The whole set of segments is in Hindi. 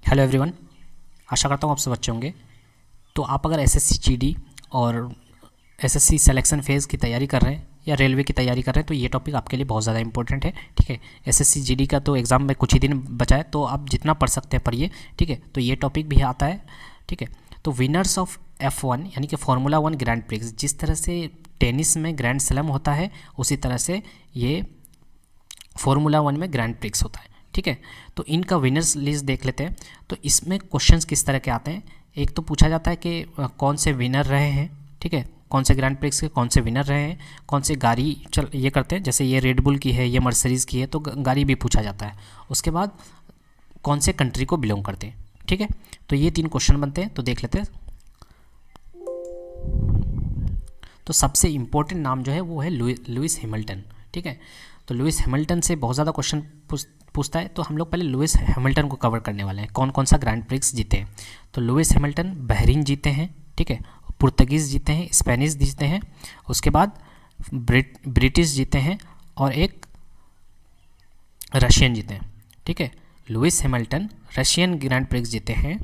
हेलो एवरीवन, आशा करता हूँ आप सब अच्छे होंगे। तो आप अगर एसएससी जीडी और एसएससी सिलेक्शन फेज़ की तैयारी कर रहे हैं या रेलवे की तैयारी कर रहे हैं तो ये टॉपिक आपके लिए बहुत ज़्यादा इंपॉर्टेंट है। ठीक है, एसएससी जीडी का तो एग्ज़ाम में कुछ ही दिन बचा है, तो आप जितना पढ़ सकते हैं पढ़िए। ठीक है, तो ये टॉपिक भी आता है। ठीक है, तो विनर्स ऑफ F1 यानी कि फार्मूला 1 ग्रैंड प्रिक्स, जिस तरह से टेनिस में ग्रैंड स्लैम होता है उसी तरह से ये फार्मूला 1 में ग्रैंड प्रिक्स होता है। ठीक है, तो इनका विनर्स लिस्ट देख लेते हैं। तो इसमें क्वेश्चंस किस तरह के आते हैं। एक तो पूछा जाता है कि कौन से विनर रहे हैं। ठीक है, कौन से ग्रैंड प्रिक्स के कौन से विनर रहे हैं, कौन से गाड़ी ये करते हैं, जैसे ये रेड बुल की है, ये मर्सिडीज़ की है, तो गाड़ी भी पूछा जाता है। उसके बाद कौन से कंट्री को बिलोंग करते हैं। ठीक है, तो ये 3 क्वेश्चन बनते हैं, तो देख लेते हैं। तो सबसे इम्पोर्टेंट नाम जो है वो है लुइस हैमिल्टन। ठीक है, तो लुइस हैमिल्टन से बहुत ज़्यादा क्वेश्चन पूछता है, तो हम लोग पहले लुइस हैमिल्टन को कवर करने वाले हैं। कौन कौन सा ग्रैंड प्रिक्स जीते हैं। तो लुइस हैमिल्टन बहरीन जीते हैं। ठीक है, पुर्तगीज़ जीते हैं, स्पेनिश जीते हैं, उसके बाद ब्रिटिश जीते हैं और एक रशियन जीते हैं। ठीक है, Lewis Hamilton Russian grand prix जीते हैं,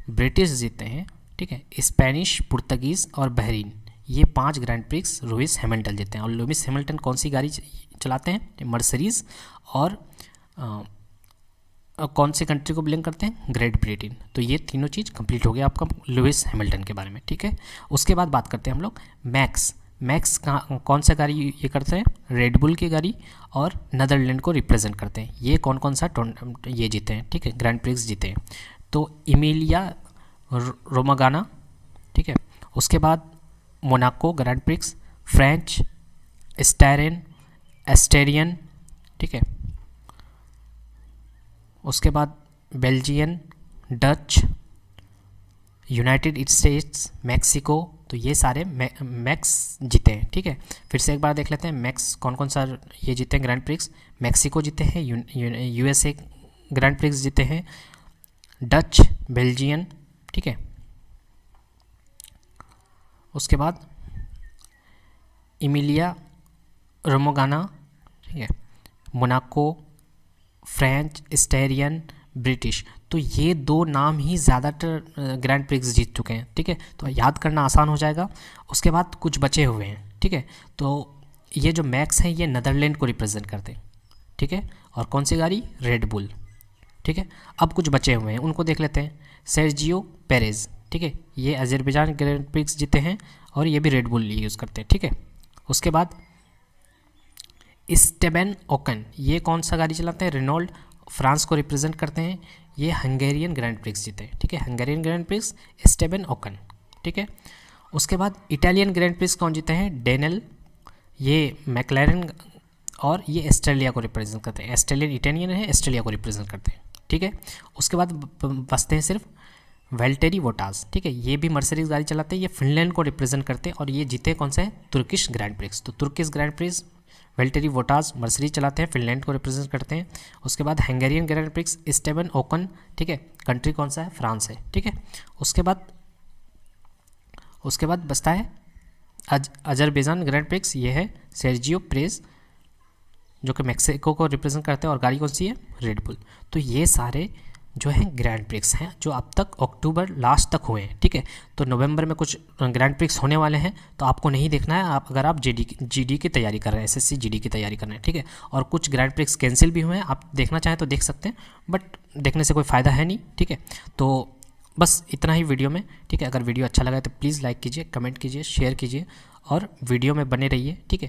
ब्रिटिश जीते हैं। ठीक है, स्पेनिश, पुर्तगीज़ और बहरीन, ये 5 ग्रैंड प्रिक्स लुइस हैमिल्टन जीते हैं। और लुइस हैमिल्टन कौन सी गाड़ी चलाते हैं, मर्सिडीज़, और कौन से कंट्री को बिलोंग करते हैं, ग्रेट ब्रिटेन। तो ये तीनों चीज़ कंप्लीट हो गया आपका लुइस हैमिल्टन के बारे में। ठीक है, उसके बाद बात करते हैं हम लोग मैक्स कौन सा गाड़ी ये करते हैं, रेड बुल की गाड़ी, और नीदरलैंड को रिप्रेजेंट करते हैं। ये कौन कौन सा ये जीते हैं। ठीक है, ग्रैंड प्रिक्स जीते हैं। तो इमिलिया रोमागाना। ठीक है, उसके बाद मोनाको ग्रैंड प्रिक्स, फ्रेंच एस्टेरियन। ठीक है, उसके बाद Belgian, Dutch, United states, Mexico. तो ये सारे मैक्स जीते हैं। ठीक है, फिर से एक बार देख लेते हैं मैक्स कौन कौन सा ये जीते हैं ग्रैंड प्रिक्स। मैक्सिको जीते हैं, यूएसए ग्रैंड प्रिक्स जीते हैं, डच, बेल्जियन। ठीक है, उसके बाद इमिलिया रोमागाना। ठीक है, मोनाको, फ्रेंच, एस्टेरियन, ब्रिटिश। तो ये 2 नाम ही ज़्यादातर ग्रैंड प्रिक्स जीत चुके हैं। ठीक है, तो याद करना आसान हो जाएगा। उसके बाद कुछ बचे हुए हैं। ठीक है, तो ये जो मैक्स हैं ये नीदरलैंड को रिप्रेजेंट करते हैं। ठीक है, और कौन सी गाड़ी, रेड बुल। ठीक है, अब कुछ बचे हुए हैं उनको देख लेते हैं। Sergio Perez. ठीक है, ये अजरबैजान ग्रैंड प्रिक्स जीते हैं और ये भी रेड बुल यूज़ करते हैं। ठीक है, उसके बाद स्टेबन ओकन, ये कौन सा गाड़ी चलाते हैं, रेनॉल्ड, फ्रांस को रिप्रेजेंट करते हैं। ये हंगेरियन ग्रैंड प्रिक्स जीते हैं। ठीक है, Hungarian grand prix Esteban Ocon. ठीक है, उसके बाद इटालियन ग्रैंड प्रिक्स कौन जीते हैं, डेनल, ये मैक्लेरन, और ये ऑस्ट्रेलिया को रिप्रेजेंट करते हैं। ऑस्ट्रेलियन इटालियन है, ऑस्ट्रेलिया को रिप्रेजेंट करते हैं। ठीक है, उसके बाद बचते हैं सिर्फ वेल्टेरी वोटास। ठीक है, ये भी मर्सिडीज़ गाड़ी चलाते हैं, ये फिनलैंड को रिप्रेजेंट करते हैं और ये जीते कौन सा है, तुर्किश ग्रैंड प्रिक्स। तो Turkish grand prix Valtteri Bottas Mercedes चलाते हैं, फिनलैंड को रिप्रेजेंट करते हैं। उसके बाद Hungarian grand prix Esteban Ocon. ठीक है, कंट्री कौन सा है, फ्रांस है। ठीक है, उसके बाद बचता है अजरबैजान ग्रैंड प्रिक्स, ये है सर्जियो पेरेज जो कि मैक्सिको को रिप्रेजेंट करते हैं और गाड़ी कौन सी है, रेड बुल। तो ये सारे जो हैं ग्रैंड प्रिक्स हैं जो अब तक अक्टूबर लास्ट तक हुए हैं। ठीक है, तो नवंबर में कुछ ग्रैंड प्रिक्स होने वाले हैं, तो आपको नहीं देखना है आप अगर आप जीडी की तैयारी कर रहे हैं, एसएससी जीडी की तैयारी कर रहे हैं। ठीक है, और कुछ ग्रैंड प्रिक्स कैंसिल भी हुए हैं, आप देखना चाहें तो देख सकते हैं, बट देखने से कोई फ़ायदा है नहीं। ठीक है, तो बस इतना ही वीडियो में। ठीक है, अगर वीडियो अच्छा लगा तो प्लीज़ लाइक कीजिए, कमेंट कीजिए, शेयर कीजिए और वीडियो में बने रहिए। ठीक है।